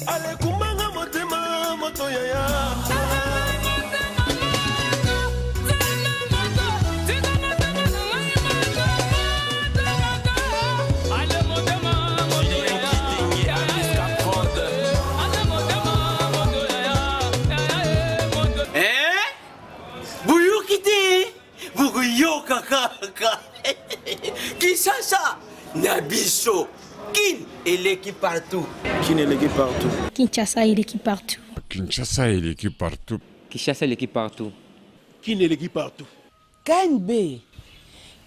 Ale kumanga motema moto yaya. Kinshasa, Nabiso, Kin et l'équipe partout. Kin et l'équipe partout. Kinshasa et l'équipe partout. Kinshasa et l'équipe partout. Kinshasa et l'équipe partout. Kin et l'équipe partout. KNB,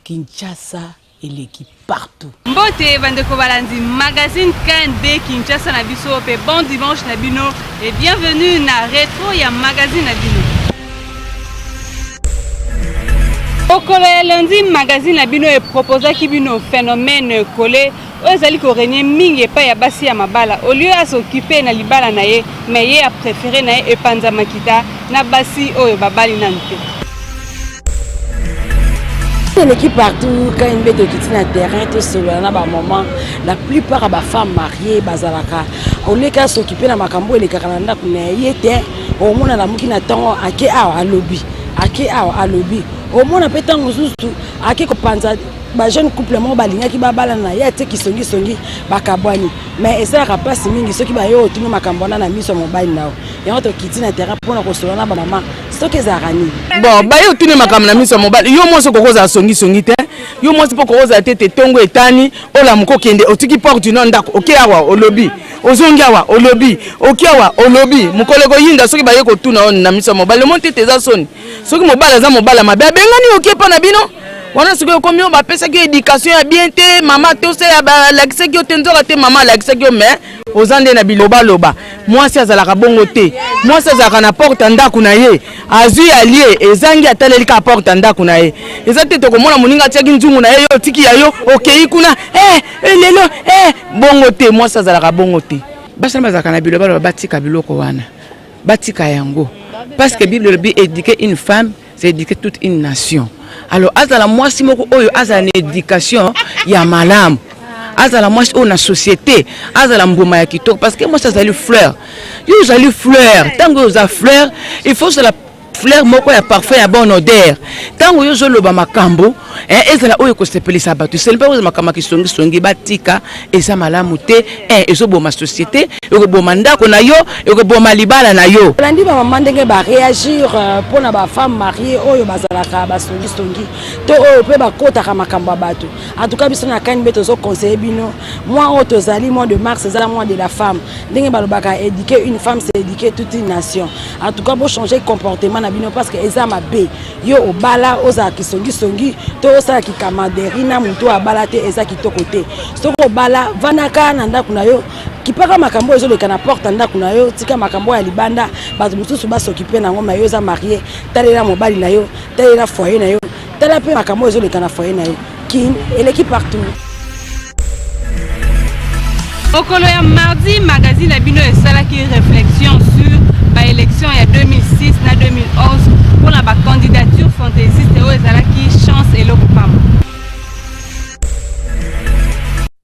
Kinshasa et l'équipe partout. Mbote bandeko balandi magazine KNB Kinshasa na biso pe bon dimanche na bino et bienvenue na rétro ya magazine na bino. Okolo ya lundi magazine na bino e proposa ki bino phénomène collé ozali ko régner mingi pa ya basi ya mabala au lieu à s'occuper na libala na ye mais ye a préféré na ye epanza makita na basi oyo babali nante. L'équipe partout, quand une bête qui tient un terrain, tout seul, moment, la plupart des femmes mariées, bazalaka, au lieu qu'à s'occuper de makambo et les Canada, y était au moins la mouki n'attend à qui à lobby, à qui à lobby, au moins on peut tant à qui qu'on pense ba jeune couple mo balinga ki babala na ya te ki songi bakabwani mais ça rapasi mingi ceux qui ba yo tunu makambona na miso mobile nao et on to kiti na terrain pour na kosola na ba maman ce que zarani bon ba yo tunu makam na miso mobile yo mo so kokoza songi te yo mo so kokoza tete tongo etani ola mko kende otiki porte no ndako okiawa olobi ozongiawa olobi okiawa olobi mukolego yinda soki ba yo ko tuna na miso mobile mo tete za soni soki mobile za mobile mabe bengani okepa na bino. On a ce que comme on va penser que l'éducation est bien té maman tout ça l'accès que tu n'auras té maman l'accès que mais aux andés na biloba loba moi c'est à la bongo té moi c'est à la porte anda kunaye azui allié et zangi ataleli ka porte anda kunaye ezate to komona muninga tiaki nzungu na yo tiki ya yo okei kuna lelo bongo té moi c'est à la bongo té basa bazaka na biloba batika biloko wana batika yango parce que Bible dit éduquer une femme c'est éduquer toute une nation. Alors, azala mwasi moko oyo azala éducation ya malamu. Azala mwasi oyo na société, azala mboma ya kitoko parce que moi ça zali fleur. Yo zali fleur, tango yo za fleur, il faut la fleur moko ya parfum ya bonne odeur. Tango yo zo loba makambo, ezala oyo ko sepelisa batu. C'est pas oyo makama ki songi batika eza malamu te, ezo boma société, yo boma ndako na yo, yo boma libala na yo. Landi ba maman ndenge ba réagir pour na ba femme mariée oyo bazalaka ba songi to oyo pe ba kota ka makambo batu. En tout cas biso na kani beto zo conseiller bino. Moi auto zali mois de mars ezala mois de la femme. Ndenge ba lobaka éduquer une femme c'est éduquer toute une nation. En tout cas pour changer comportement na bino parce que eza mabe yo obala oza ki songi to osa ki kamaderi na muto abala te eza ki tokote. Soko bala vanaka na ndako na yo kipaka makambo ezo le kana porte ndako na yo tika makambo ya libanda bato mususu ba s'occuper na ngoma yo za marié talela mobali na yo talela foyer na yo tala pe makambo ezo le kana foyer na yo kin et l'équipe partout. Okolo ya mardi magazine na bino esalaki réflexion sur ba élection ya 2006 na 2011 pour la ba candidature fantaisiste oyo ezalaki chance et lokupama.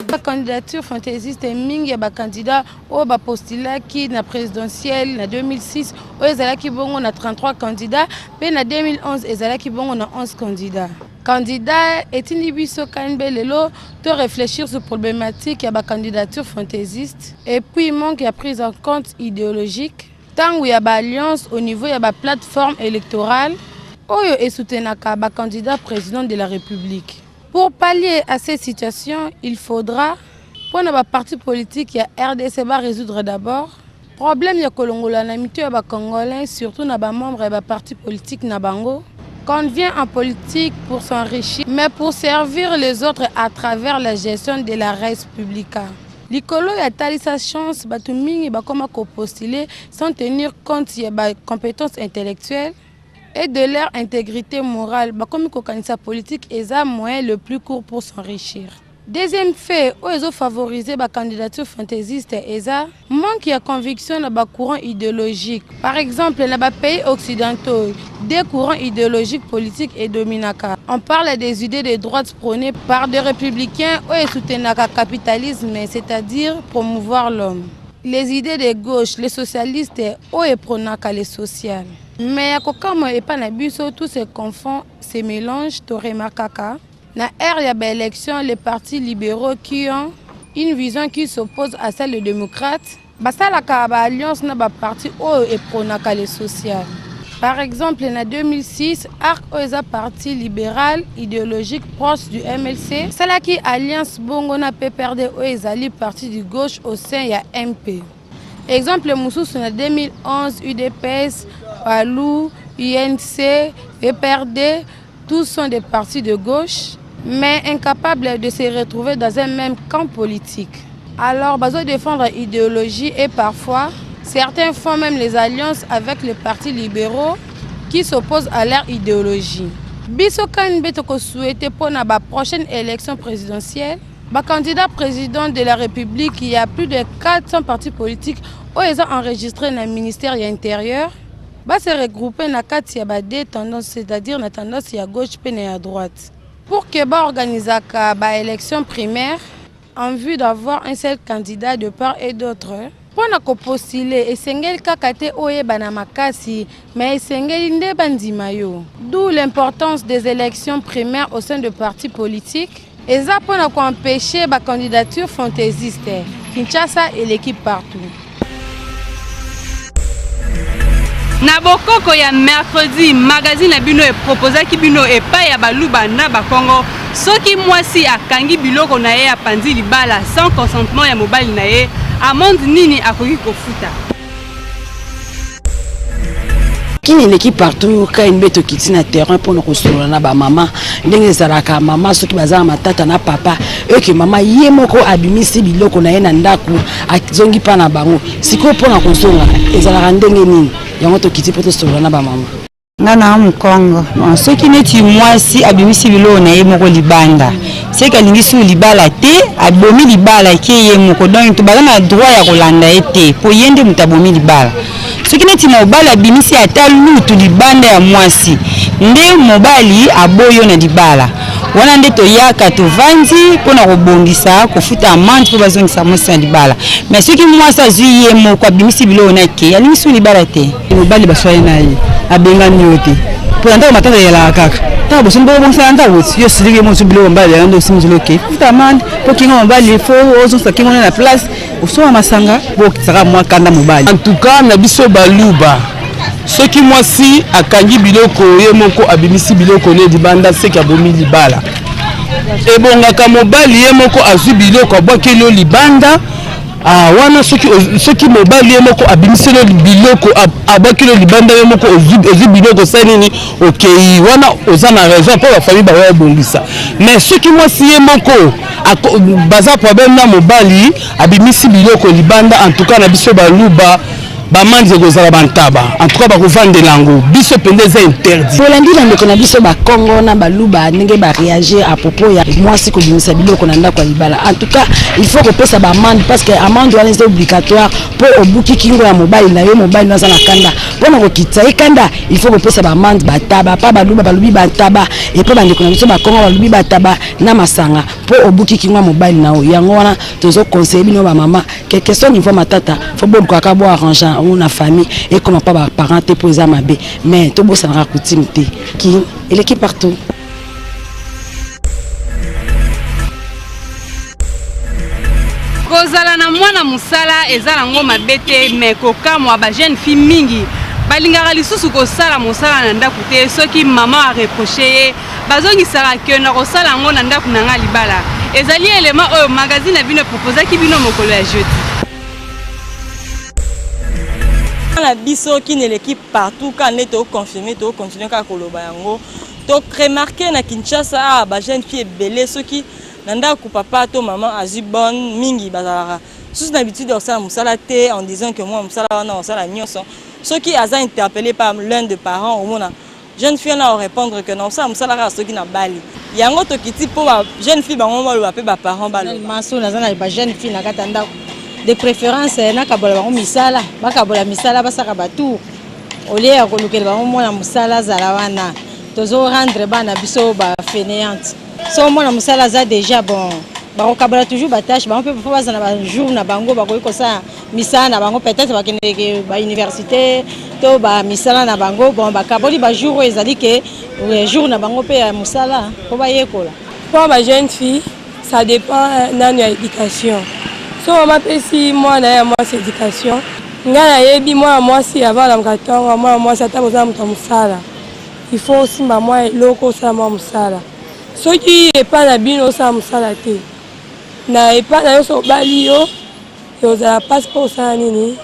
La candidature fantaisiste mingi ya ba candidat o ba postulaki na présidentielle na 2006 o ezalaki bongo na 33 candidats pe na 2011 ezalaki bongo na 11 candidats. Candidat etindi biso KNB lelo to réfléchir sur problématique ya ba candidature fantaisiste et puis manque ya prise en compte idéologique tango ya ba alliance au niveau ya ba plateforme électorale oyo esoutenaka ba candidat président de la République. Pour pallier à cette situation, il faudra, pour nos partis politiques, il y a RDC va résoudre d'abord. Problème il y a Kolongola, l'amitié à Congolais, surtout nos membres et partis politiques Nabango. Qu'on vient en politique pour s'enrichir, mais pour servir les autres à travers la gestion de la res publica. L'icolo y a tali sa chance, Batouming et Bakoma postuler sans tenir compte de la compétence intellectuelle et de leur intégrité morale. Comme le politique est un moyen le plus court pour s'enrichir. Deuxième fait, ils ont favorisé la candidature fantaisiste et ça manque de conviction dans le courant idéologique. Par exemple, dans les pays occidentaux, des courants idéologiques politiques et dominaka. On parle des idées de droite prônées par des républicains qui soutiennent le capitalisme, c'est-à-dire promouvoir l'homme. les idées de gauche, les socialistes, et pronaka les sociales. Mais comme et pas na biso, tout se confond, se mélange, to remarquaka. Na ère ya ba élection, les partis libéraux qui ont une vision qui s'oppose à celle des démocrates, basalaka ba alliance na ba parti et pronaka les sociales. Par exemple, en 2006, ARC est un parti libéral idéologique proche du MLC. C'est là qui Alliance Bongo na PPRD est parti du gauche au sein de MP. Exemple, Moussous en 2011, UDPS, Palou, UNC, PPRD, tous sont des partis de gauche, mais incapables de se retrouver dans un même camp politique. Alors, besoin de défendre l'idéologie et parfois, certains font même les alliances avec les partis libéraux qui s'opposent à leur idéologie. Biso kan betoko souhaité pour la prochaine élection présidentielle, le candidat président de la République, il y a plus de 400 partis politiques où ils ont enregistré dans le ministère de l'Intérieur, va se regrouper dans deux tendances, c'est-à-dire la tendance à gauche et à droite. Pour que organiser l'élection primaire, en vue d'avoir un seul candidat de part et d'autre, pour postuler, esengeli kakate oye bana makasi, mais esengeli nde bandima yo. D'où l'importance des élections primaires au sein de partis politiques. Et ça pour empêcher la candidature fantaisiste. Kinshasa et l'équipe partout. Na bokoko ya mercredi, magazine na bino e proposé ki bino e pa ya baluba na bakongo. Soki mwasi akangi biloko na ye apandi libala sans consentement ya mobali na ye, amende nini akoki kofuta. Kini l'équipe partout quand une bête qui tient terrain pour nous construire na ba maman ndenge zalaka maman soki bazala matata na papa et que maman yemoko abimisi biloko na ye na ndaku azongi pa na bango siko pour na kosonga ezalaka ndenge nini yango to kiti poto solo na ba maman ngana Mkongo soki neti mwasi abimisi biloko na ye moko libanda c'est kalingi su libala te abomi libala ke ye moko donc to bazana droit ya kolanda ete po yende mutabomi libala soki neti mobali abimisi ata lutu libanda ya mwasi nde mobali aboyo na libala wana nde toyaka tovandi mpona kobongisa kofuta amande po bazongisa mwasi na libala mais soki mwasi azwi ye moko abimisi biloko na ke alingi su libala te mobali baswaye na ye abengani yo te mpo ndako matata yelaka kaka ntango boso mboko bonsala ntango yo siliki mosu biloko mobali yanga nde osimizilo ke futa amande mpo kinga mobali fo ozongisa kinga na place osoma masanga bokisaka mwa kanda mobali en tout cas na biso baluba soki mwasi akangi biloko ye moko abimisi biloko ne libanda seki abomi libala ebongaka mobali ye moko azwi biloko abwakeli yo libanda wana soki mobali ye moko abimisi lo biloko abwakeli yo libanda ye moko ozwi biloko sa nini okei wana oza na raison mpo bafamille bawa ebongisa mais soki mwasi ye moko baza problème na mobali abimisi biloko libanda en tout cas na biso baluba bamandi ekozala bantaba en tout cas bakovandela yango biso pende eza interdit polandi na ndeko na biso bakongo na baluba ndenge baréagir à propos ya mwasi kobimisa biloko na ndako ya libala en tout cas il faut kopesa baamande parce que amande wana eza obligatoire mpo obuki kingo ya mobali na yo mobali naza na kanda mpona kokitisa ye kanda il faut kopesa baamande bataba pa baluba balobi bataba epo bandeko na biso bakongo balobi bataba na masanga mpo obuki kingo ya mobali na yo yango wana tozoconseille bino bamama que question niveau matata fo bolukaka bo arrangeant on a famille et comment pas parents te poser ma bé mais tout beau ça n'a coutume qui et l'équipe partout kozala na mwana musala ezala ngo mabete mais kokamwa ba jeune fille mingi balingaka lisusu kosala mosala na ndaku te soki mama a reproché ye bazongisaka ke na kosala ngo na ndaku na nga libala ezali élément oyo magazine na bino proposaki bino mokolo ya jeudi. La biso qui n'est l'équipe partout quand on est au confirmé to continuer ka koloba yango to remarquer na Kinshasa ba jeune fille belé ceux qui nanda ku papa to maman azu bonne mingi bazala sous l'habitude de ça musala té en disant que moi musala wana musala nyonso ceux qui a interpellé par l'un des parents au mona jeune fille na répondre que non ça musala ka ceux qui na bali yango to kiti po ba jeune fille bango ba pe ba parents balo maso na zana ba jeune fille na katanda de préférence na kabola bango misala bakabola misala basaka batu olie ya kolukela bango mona musala zala wana tozo rendre bana biso ba fainéante so mona musala za déjà bon bakokabola toujours batashe bango mpe po baza na bajour na bango bakoki kosala misala na bango peut-être bakendeke bauniversité to bamisala na bango bon bakaboli bajour oyo ezali ke jour na bango mpe ya mosala po bayekola. Pour ma jeune fille, ça dépend de l'éducation. Si on m'appelle moi na moi c'est éducation. Ngana yebi moi si avant la mkatonga moi ça t'a besoin de musala. Il faut aussi moi loko ça moi musala. Ce qui est pas la bino ça musala te. Na est pas na so balio. Yo za passeport ça nini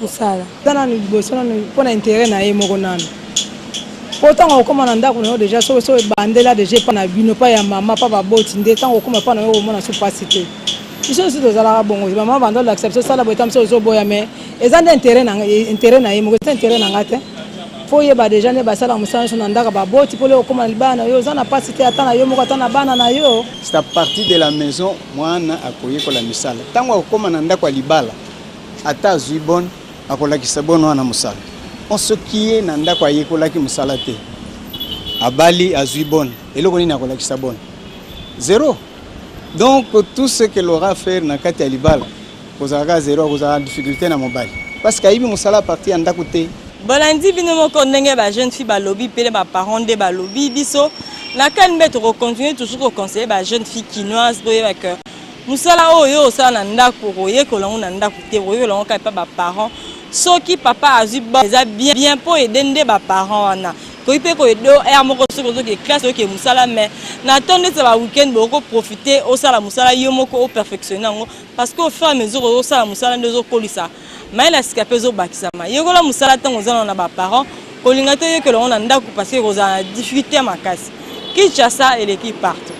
musala. Tana ni boso na pona intérêt na yemo konana. Autant on commence à ndako déjà so bandela déjà pas na bino pas ya maman pas baboti ndeta on commence pas na yo mona sous pasité. Ils sont aussi dans la bongo maman bando l'accepter ça la botam so zo boya mais ils ont intérêt na yemo ko intérêt na ngate. Faut yeba déjà ne ba sala musala so ndaka baboti pour le comment libana yo za na pasité atana yo moko atana bana na yo. C'est à partir de la maison mwana akoye ko la misala. Tango okoma na ndako libala ata zuibon akola kisabono na musala. On ce qui est nanda kwa yekola ki musalate abali azuibon eloko nini akola ki sabon zéro. Donc tout ce que l'aura fait na kati ya libala kozaka zéro kozaka difficulté na mobile parce que ibi musala parti anda kote bolandi bino moko ndenge ba jeune fille ba lobby pele ba parents de ba lobby biso na kan mettre continuer toujours ko conseiller ba jeune fille quinoise boye ba que musala oyo ça na ndako koyekola na ndako te koyekola ka pa ba parents. Ce qui papa a dit bien pour aider les parents na ko ipe ko edo e amoko so ko ke classe ke musala mais na tonde ça va week-end boko profiter au sala musala yomoko au perfectionner ngo parce que au fur et à mesure au sala musala ndezo kolisa mais la scape zo bakisama yekola musala tango zana na ba parents ko linga te que l'on a ndako parce que vous a difficulté makasi Kinshasa et l'équipe partout.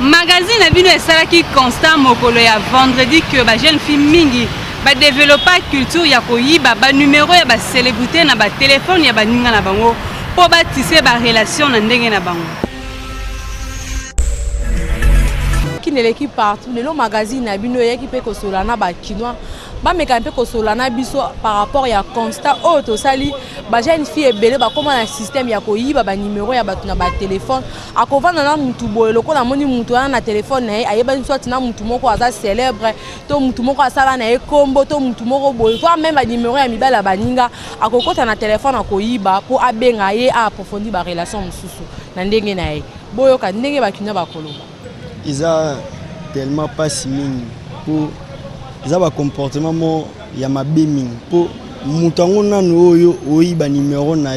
Magazine a bino esalaki constant mokolo ya vendredi que ba jeune fille mingi ba développer culture ya koyiba ba numéro ya ba célébrité na ba téléphone ya ba ninga na bango po ba tisser ba relation na ndenge na bango. Qui ne l'équipe partout le magazine a bino ya ki pe ko solana ba kinois ba meka pe ko solana biso par rapport ya constat auto sali ba jeune fille ebele ba comment un système ya koyiba ba numéro ya ba na ba téléphone akovana na mutu boye lokola moni mutu na téléphone na ayeba soit na mutu moko aza célèbre to mutu moko asala na ekombo to mutu moko boye toi même ba numéro ya mibala baninga akokota na téléphone akoyiba po abenga ye a approfondir ba relation mususu na ndenge na ye boyo ka ndenge ba kina ba koloba ils ont tellement pas si mine pour ils ont un comportement ya mabemi pour mutango nanu oyo oyiba numéro na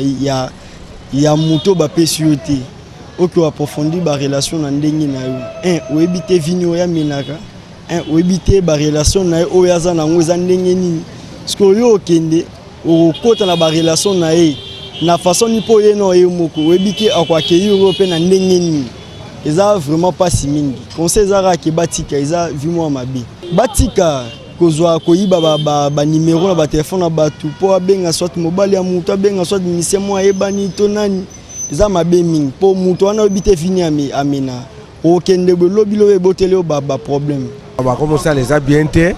ya muto ba pesioti oki approfondir ba relation na ndenge na yo oyebite vini ya minaka oyebite ba relation na yo oyo aza nango eza ndenge nini parce que yo okende okota na ba relation na ye na façon ni po ye no ye moko oyebike akwake yo pe na ndenge nini. Ils ont vraiment pas si mingi. Conseil zara ki batika ils vu moi mabi. Batika kozwa koyiba ba numéro na ba téléphone na batu po benga soit mobile ya mutu benga soit mise moi ebani to nani. Ils ont mabe mingi po mutu wana obite fini amena. Okende lobilo e botele ba problème. Ba commencer les a bien té.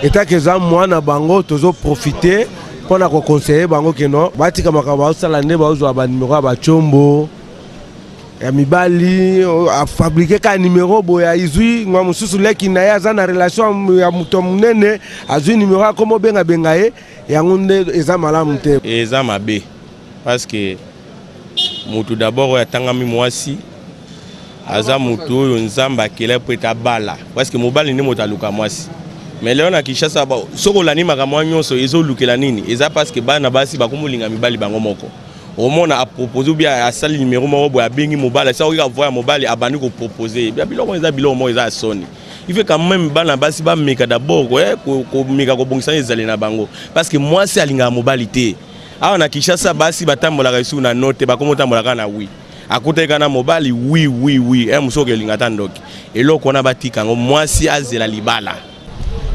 Eta que za moi na bango tozo profiter pour na ko conseiller bango que non. Batika makaba sala nde ba uzwa ba numéro ba chombo. Ya mibali a fabriquer ka numéro boya izui ngwa mususu leki na ya za na relation ya muto munene azui numéro comme benga ye ya ngunde eza malamu te eza mabe parce que mutu d'abord ya tangami mwasi aza mutu oyo nzamba kele peta bala parce que mobali ni motaluka mwasi mais leo na Kinshasa ba soko lani makamwa nyonso ezo lukela nini eza parce que bana basi bakumulinga mibali bango moko. Au moins a proposé bien à sali numéro mobile à bengi mobile ça on va voir mobile à bani ko proposer bien biloko eza biloko mo eza soni il fait quand même bana basi ba meka d'abord ko meka ko bongisa ezali na bango parce que moi c'est alinga mobile awa na Kinshasa basi batambola resu na note ba komota mbola kana oui akuta kana mobile oui muso ke linga tandoki eloko na batika ngo moi si azela libala.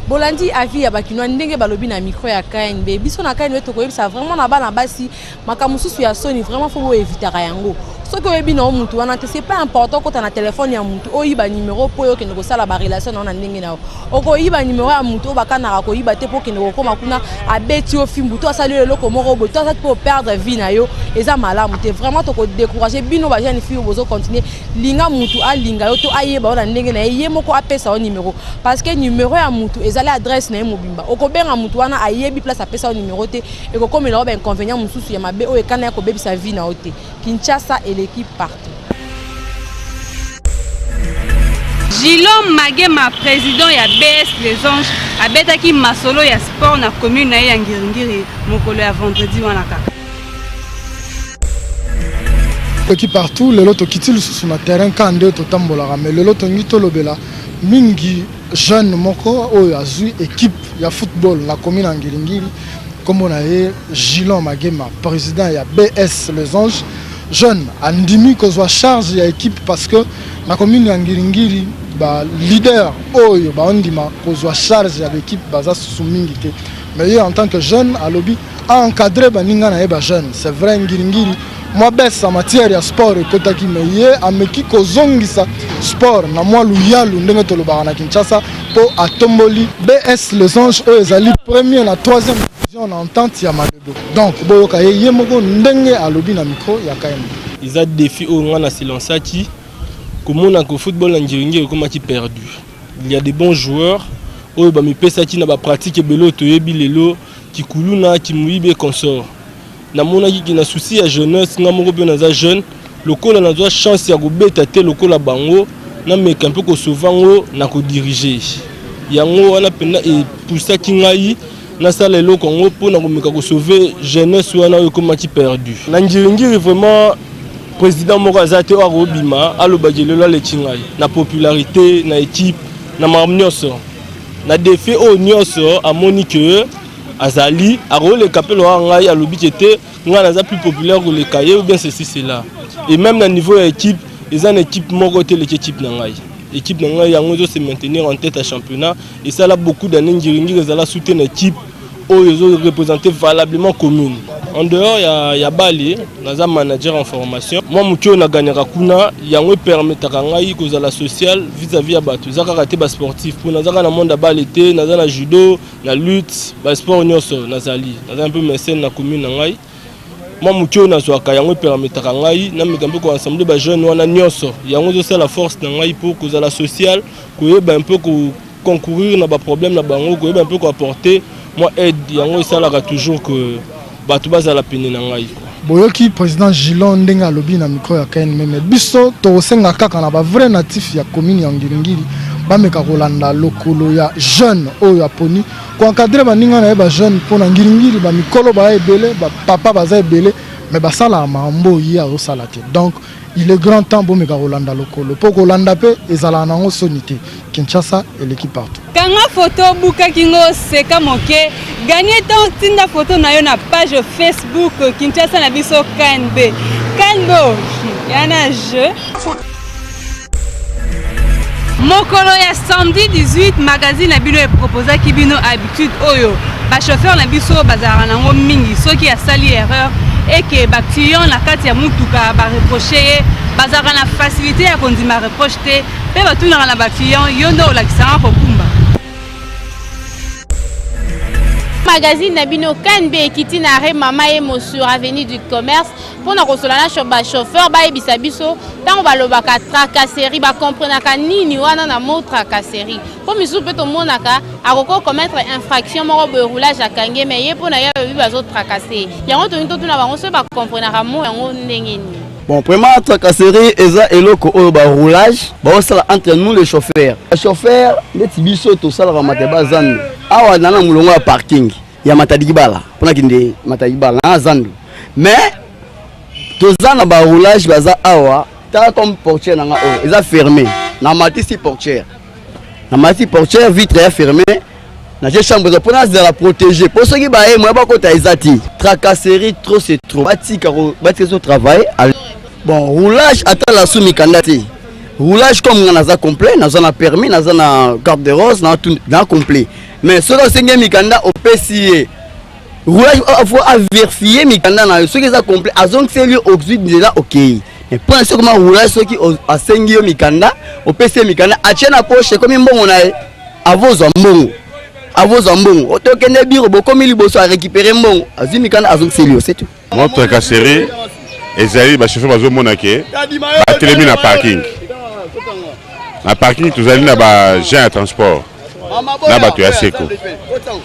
Bolandi avi ya bakino ndenge balobi na micro ya KNB biso na KNB to koyebisa vraiment na bana basi makamususu ya soni vraiment faut éviter yango ce que oyebi na mutu wana te c'est pas important ko ta na téléphone ya mutu oyiba numéro po yo kende ko sala ba relation na ndenge na oko yiba numéro ya mutu bakana ko yiba te po kende ko koma kuna abeti o fimbu to asali le loko moko bo to pour perdre vie na yo eza malamu te vraiment to ko décourager bino ba jeune fille bozo continuer linga mutu a linga yo to ayeba na ndenge na ye moko apesa o numéro parce que numéro ya mutu ezali adresse na mobimba oko benga mutu wana ayebi place apesa o numéro te et ko comme la ba inconvénient mususu ya mabe o ekana ya ko bebi sa vie na ote Kinshasa et l'équipe partout. Gilon Magema, président ya BS Les Anges, abetaki masolo ya sport na commune na ya Ngiringiri mokolo ya vendredi wana kaka. L'équipe partout, le loto kitili sur le terrain quand deux totambola mais le loto ngito lobela mingi jeune moko o azui équipe ya football la commune ya Ngiringiri comme on a Gilon Magema, président ya BS Les Anges. Jeune, andimi ko soit charge ya équipe parce que la commune ya Ngiringiri ba leader oyo ba ondima ko soit charge ya l'équipe baza sumingi te mais en tant que jeune à lobby a encadré ba ninga na ba jeune c'est vrai Ngiringiri moi baisse en matière ya sport ekotaki mais ameki ko zongisa sport na moi luyalu ndenge to loba na Kinshasa po atomboli BS Les Anges eux ezali premier na troisième on entend ya malebo donc boyoka ye moko ndenge alobi na micro ya KM ils a défi au ngana silencati komona ko football na Ngiringiri komati perdu il y a des bons joueurs oyo ba mipesaki na ba pratique belo toyebi lelo kikuluna kimuibe consort na mona ki na souci ya jeunesse nga moko pe na za jeune lokola na zo chance ya kobeta te lokola bango na meka un peu ko sauvango na ko diriger yango wana pena e poussaki ngai na sala le Congo pour na komeka ko sauver jeunesse wana oyo komati perdu na Ngiringiri vraiment président moko azate wa robima alobagelo le tingai na popularité na équipe na marmnyoso na défi au nyoso a monique azali a rôle capelo ngai alobi était nga na za plus populaire que le cahier ou bien ceci cela et même na niveau ya équipe ils ont une équipe moko te l'équipe na ngai équipe na ngai yango zo se maintenir en tête à championnat et ça là beaucoup d'années Ngiringiri ezala soutenir équipe ils ont représenté valablement commune. En dehors, il y a Bali, naza manager en formation. Moi, mucho na gagnera kuna, yango permettre kangai koza la sociale vis-à-vis ya bato. Zaka raté ba sportif pour nazaka na monde Bali té, naza na judo, na lutte, ba sport nyoso nazali. Naza un peu mécène na commune ngai. Moi mucho na zwaka yango permettre kangai na mekambe ko ensemble ba jeunes wana nyoso. Yango zo la force ngai pour koza la sociale, ko ba un peu ko concourir na ba problème na bango, ko ba un peu ko apporter moi aide yango esalaka toujours que bato bazala pene na ngai boyoki président Gilon ndenge alobi na micro ya KNM biso tosenga kaka na ba vrai natif ya commune ya Ngiringiri bameka kolanda lokolo ya jeune oyo aponi ko encadrer baninga na ba jeune pona Ngiringiri ba mikolo ba ebele ba papa baza ebele mais basala mambo ya osala te donc il est grand temps bomeka kolanda lokolo po kolanda pe ezala nango sonité Kinshasa et l'équipe partout kanga photo buka kingo seka moke gagner ton tinda photo na yo na page Facebook Kinshasa na biso KNB Kanbo yana jeu mokolo ya samedi 18 magazine na bino e proposa ki bino habitude oyo ba chauffeur na biso bazara nango mingi soki ya sali erreur et que ba client na kati ya mutuka ba reprocher bazara na facilité ya kondima reproche te pe ba tuna na ba client yondo la kisanga kokumba magazine na bino KNB ekiti na re mama emo sur avenue du commerce pour na kosolana ba chauffeur ba ebisa biso tango balobaka tracasserie ba comprenaka nini wana na mo tracasserie po misu pe to monaka akoko commettre infraction moko de roulage akange mais ye pona ya bi bazo tracasser yango to nto tuna bango so ba comprenaka mo yango ndenge ni bon vraiment tracasserie eza eloko oyo ba roulage ba osala entre nous les chauffeurs neti biso to sala ka mateba zando awa nana mulongo ya parking ya matadibala pona kinde matadibala na zando mais tozana ba roulage baza awa ta comme portière nanga o eza fermé na matisi portière vitre ya fermé na chambre de pona za la protéger pour ceux qui ba moi ba kota ezati tracasserie trop c'est trop batika so travail bon roulage ata la sous mikandati roulage comme naza complet naza na permis naza na carte de rose na tout na complet mais ce que c'est mikanda au PCA roulage faut vérifier mikanda na ce qui est complet azong c'est lui oxyde déjà OK mais pour ce comment roulage ceux qui a sengi yo mikanda au PC mikanda atie na poche comme mbongo na e avozo mbongo otokende biro bokomi liboso a récupérer mbongo azwi mikanda azonselio c'est tout moto tracasserie ezali ba chauffeur bazomona ke ba telemi na parking tozali na ba gens à transport na bato ya seko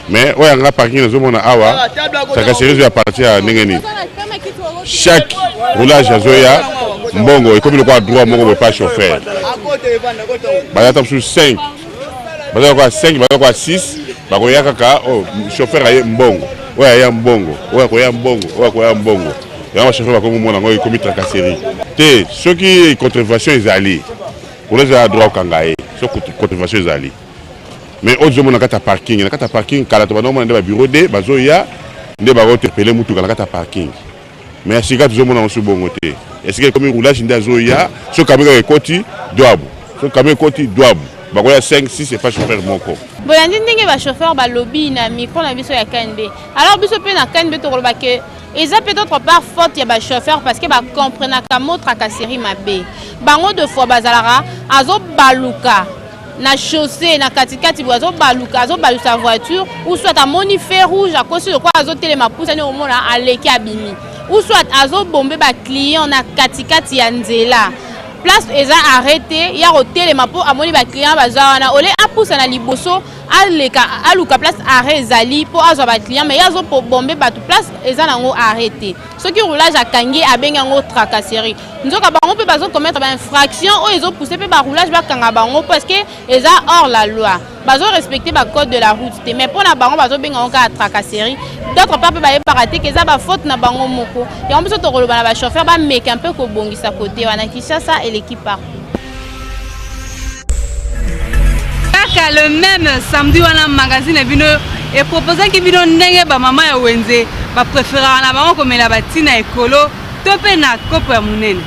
mais oyo yanga parking nazomona awa tracasserie zo partir ya ndenge nini chaque roulage azoya mbongo ekomi lokwa droit moko boye pas chauffeur bazata mosusu 5 bazala kwa 5 bazala kwa 6 bakoya kaka chauffeur aye mbongo oyo aya mbongo oyo akoya mbongo oyo akoya mbongo yango chauffeur bakomomona ngo ekomi tracasserie te soki contravention ezali roulage ya droit okanga ye soki contravention ezali mais autres hommes na kata parking kala to banoma nde ba bureau de bazoya nde ba interpeller mutu kala kata parking mais sika tous hommes na mosu bongo te est-ce que comme roulage nda zoya so kameka ekoti doabu so kameka ekoti doabu bakoya 5 6 c'est pas chauffeur moko bolandi ndenge ba chauffeur ba lobby na micro na biso ya KNB alors biso pe na KNB to koloba ke eza peut-être pas faute ya ba chauffeur parce que ba comprendre ka mo tracasserie mabe bango de fois bazalara azo baluka na chaussée na katikati boazo balusa voiture ou soit à moni fer rouge à cause de quoi azo telema pousa ni omona aleki abimi ou soit azo bomber ba client na katikati ya nzela place eza arrêté ya hotelema po amoni ba client bazawana ole apusa na liboso aluka place arrêt ezali po azo ba client mais yazo po bomber ba place eza nango arrêté ce qui roulage a kangi abenga ngo tracasserie nzoka bango pe bazo commettre ba infraction o ezo pousser pe ba roulage ba kanga bango parce que eza hors la loi bazo respecter ba code de la route mais pour na bango bazo benga ngo ka tracasserie d'autre part pe ba paraté que eza ba faute na bango moko ya mbiso to koloba na ba chauffeur ba meka un peu ko bongisa côté wana Kinshasa et l'équipe part le même samedi wana magazine bino et proposé ki bino ndenge ba mama ya wenze ba préférer na bango komela batina ekolo to pe na kopo ya munene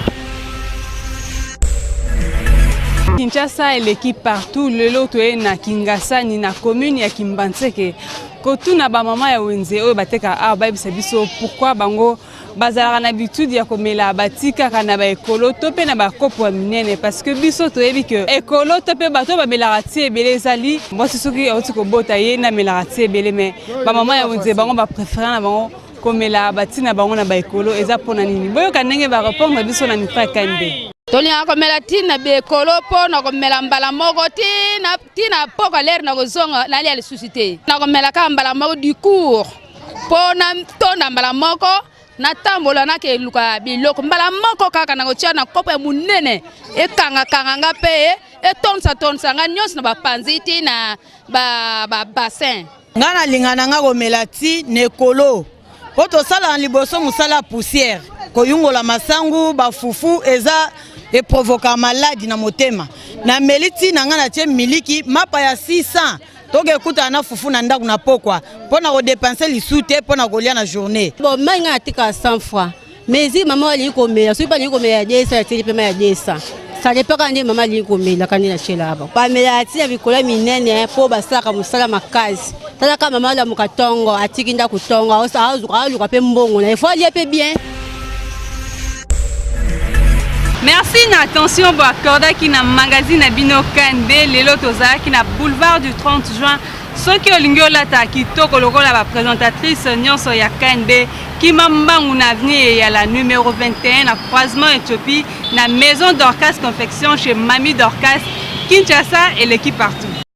Kinshasa et l'équipe partout lelo to na Kingasa ni na commune ya Kimbantseke kotuna ba mama ya wenze oyo bateka a ba biso pourquoi bango bazalaka na habitude ya komela batika kana ba ekolo to pe na ba kopo ya minene parce que biso to yebi que ekolo to pe bato ba melaka ti ebele ezali mwasi soki oti kobota ye na melaka ti ebele mais ba mama ya wenze bango ba préférer na bango komela batina bango na ba ekolo eza pona nini boyoka ndenge ba répondre biso na micro ya KNB tolinga komela tina be ekolo po na komela mbala moko tina poko l'air na kozonga na lia lisusu te na komela ka mbala moko du cours po na tonda mbala moko na tambola na ke luka biloko mbala moko kaka na kotia na kopo ya munene ekanga nga pe tonsa nga nyonso na bapanzi ti na ba bassin nga na lingana nga komela ti nekolo po tosala na liboso mosala poussière koyungola masangu bafufu eza eprovoka maladi na motema na meliti na nga na tie miliki mapa ya 600 toke kuta na fufu na ndaku na pokwa pona ko dépenser lisu te pona kolia na journée bon manga atika 100 fois mais si maman ali ko mela so pa ni ko mela desa ti pe ma desa ça dépend quand maman ali ko mela quand na chela ba pa mela ti ya bikola minene po basaka musala makazi tala ka maman la mukatongo atiki nda kutongo azuka pe mbongo na il faut aller pe bien. Merci na attention pour accorder qui na magazine à Bino KNB lelo toza qui na boulevard du 30 juin ceux qui olingo lata kitoko lokola la présentatrice nyonso ya KNB qui mambangu na avenue ya la numéro 21 na croisement Éthiopie na maison Dorcas confection chez Mamie Dorcas Kinshasa et l'équipe partout.